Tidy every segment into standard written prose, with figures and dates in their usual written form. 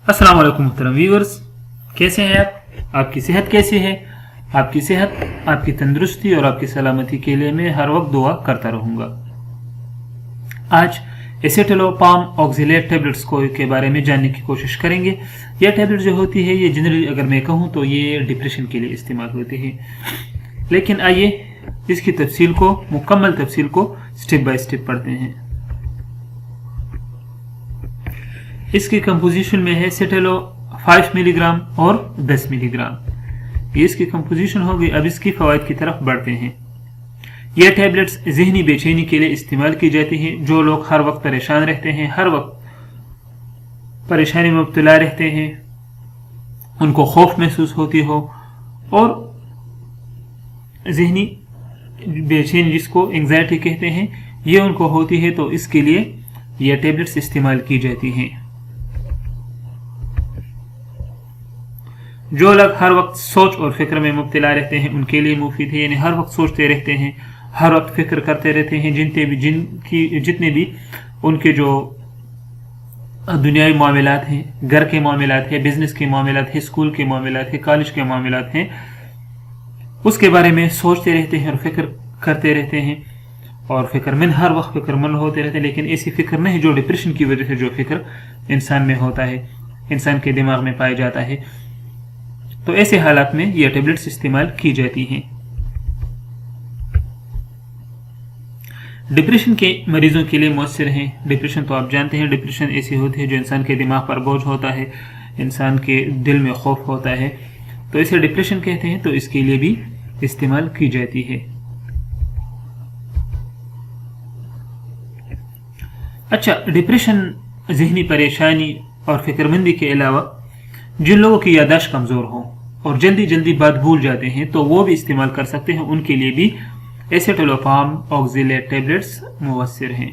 अस्सलाम वालेकुम मुहतरम व्यूअर्स, कैसे हैं आप? आपकी सेहत कैसी है? आपकी सेहत, आपकी तंदुरुस्ती और आपकी सलामती के लिए मैं हर वक्त दुआ करता रहूँगा। आज एसेटोलोपाम ऑक्जिलेट टेबलेट्स के बारे में जानने की कोशिश करेंगे। यह टेबलेट जो होती है, ये जनरली अगर मैं कहूँ तो ये डिप्रेशन के लिए इस्तेमाल होती है, लेकिन आइए इसकी मुकम्मल तफसील को स्टेप बाय स्टेप पढ़ते हैं। इसकी कंपोजिशन में है सेटेलो 5 मिलीग्राम और 10 मिलीग्राम, ये इसकी कंपोजिशन होगी। अब इसकी फवाइद की तरफ बढ़ते हैं। यह टैबलेट्स जहनी बेचैनी के लिए इस्तेमाल की जाती हैं। जो लोग हर वक्त परेशान रहते हैं, हर वक्त परेशानी में मुब्तला रहते हैं, उनको खौफ महसूस होती हो और जहनी बेचैनी जिसको एंग्जाइटी कहते हैं, ये उनको होती है, तो इसके लिए यह टैबलेट्स इस्तेमाल की जाती हैं। जो लोग हर वक्त सोच और फिक्र में मुब्तला रहते हैं, उनके लिए मुफीद है। यानी हर वक्त सोचते रहते हैं, हर वक्त फिक्र करते रहते हैं, जितने भी उनके जो दुनियावी मामलात हैं, घर के मामलात हैं, बिजनेस के मामलात हैं, स्कूल के मामलात हैं, कॉलेज के मामलात हैं, उसके बारे में सोचते रहते हैं और फिक्र करते रहते हैं और हर वक्त फिक्रमंद होते रहते हैं। लेकिन ऐसी फिक्र नहीं जो डिप्रेशन की वजह से जो फिक्र इंसान में होता है, इंसान के दिमाग में पाया जाता है, तो ऐसे हालात में यह टेबलेट्स इस्तेमाल की जाती हैं। डिप्रेशन के मरीजों के लिए मौसर हैं। डिप्रेशन तो आप जानते हैं, डिप्रेशन ऐसी होती है जो इंसान के दिमाग पर बोझ होता है, इंसान के दिल में खौफ होता है, तो इसे डिप्रेशन कहते हैं, तो इसके लिए भी इस्तेमाल की जाती है। अच्छा, डिप्रेशन जहनी परेशानी और फिक्रमंदी के अलावा जिन लोगों की याददाश्त कमज़ोर हो और जल्दी जल्दी बात भूल जाते हैं, तो वो भी इस्तेमाल कर सकते हैं। उनके लिए भी एसेटोलोपाम ऑक्जिलेट टेबलेट्स मुवस्सिर हैं।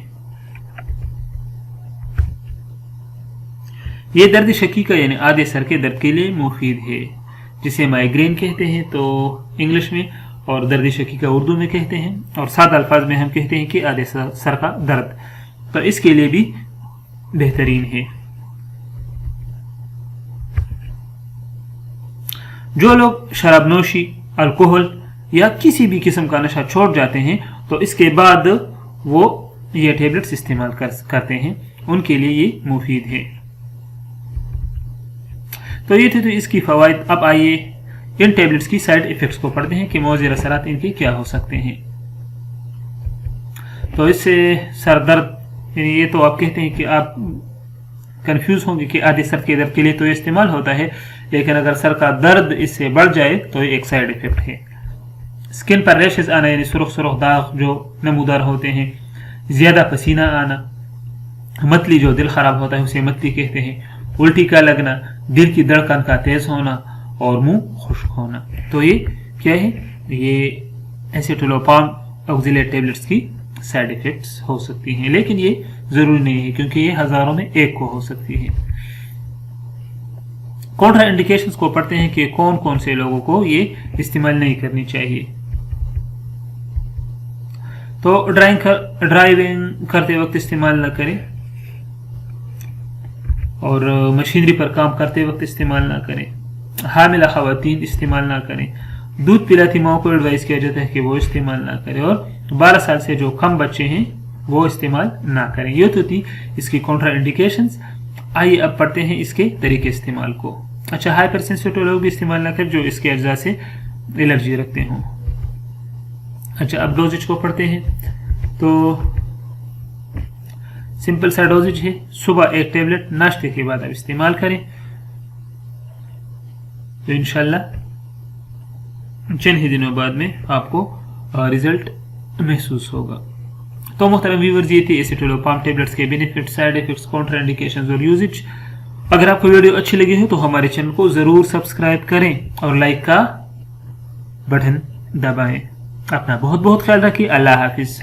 ये दर्द शकीका यानी आधे सर के दर्द के लिए मुफीद है, जिसे माइग्रेन कहते हैं तो इंग्लिश में, और दर्द शकीका उर्दू में कहते हैं, और सादा अल्फाज में हम कहते हैं कि आधे सर का दर्द, तो इसके लिए भी बेहतरीन है। जो लोग शराबनोशी, अल्कोहल या किसी भी किस्म का नशा छोड़ जाते हैं, तो इसके बाद वो ये टेबलेट्स इस्तेमाल करते हैं, उनके लिए ये मुफीद है। तो ये थे तो इसकी फवाइद। अब आइए इन टेबलेट्स की साइड इफेक्ट्स को पढ़ते हैं कि मौजूद असरात इनके क्या हो सकते हैं। तो इससे सर दर्द, ये तो आप कहते हैं कि आप कंफ्यूज होंगे कि आधे सर के दर्द के लिए तो ये इस्तेमाल होता है, लेकिन अगर सर का दर्द इससे बढ़ जाए तो ये एक साइड इफेक्ट है। स्किन पर रैशेस आना, यानी सुरख सुरख दाग जो नमूदार होते हैं, ज्यादा पसीना आना, मतली जो दिल खराब होता है उसे मतली कहते हैं, उल्टी का लगना, दिल की धड़कन का तेज होना और मुंह खुश्क होना, तो ये क्या है? ये एसेटोलोपाम ऑक्जिलेट टेबलेट्स की साइड इफेक्ट्स हो सकती हैं, लेकिन ये जरूरी नहीं है क्योंकि ये हजारों में एक को हो सकती है। कॉन्ट्रा इंडिकेशंस को पढ़ते हैं कि कौन कौन से लोगों को ये इस्तेमाल नहीं करनी चाहिए। तो ड्राइविंग करते वक्त इस्तेमाल न करें, और मशीनरी पर काम करते वक्त इस्तेमाल ना करें, हामिला खवातीन इस्तेमाल ना करें, दूध पिलाती माओ को एडवाइस किया जाता है कि वो इस्तेमाल ना करें, और 12 साल से जो कम बच्चे हैं वो इस्तेमाल ना करें। ये तो थी इसकी कॉन्ट्रा इंडिकेशंस। आइए अब पढ़ते हैं इसके तरीके इस्तेमाल को। अच्छा, हाइपर सेंसिटिव लोग भी इस्तेमाल ना करें जो इसके अज्जा से एलर्जी रखते हों। अच्छा, अब डोजेज को पढ़ते हैं। तो सिंपल सा डोजेज है, सुबह एक टेबलेट, नाश्ते के बाद आप इस्तेमाल करें, तो इंशाल्लाह चंद ही दिनों बाद में आपको रिजल्ट महसूस होगा। तो मुहतरम व्यूअर्स, ये थी एसेटोलोपाम टेबलेट्स के benefit, side effects, Contra indications और यूजेज। अगर आपको वीडियो अच्छी लगी हो तो हमारे चैनल को जरूर सब्सक्राइब करें और लाइक का बटन दबाएं। अपना बहुत बहुत ख्याल रखिए। अल्लाह हाफिज।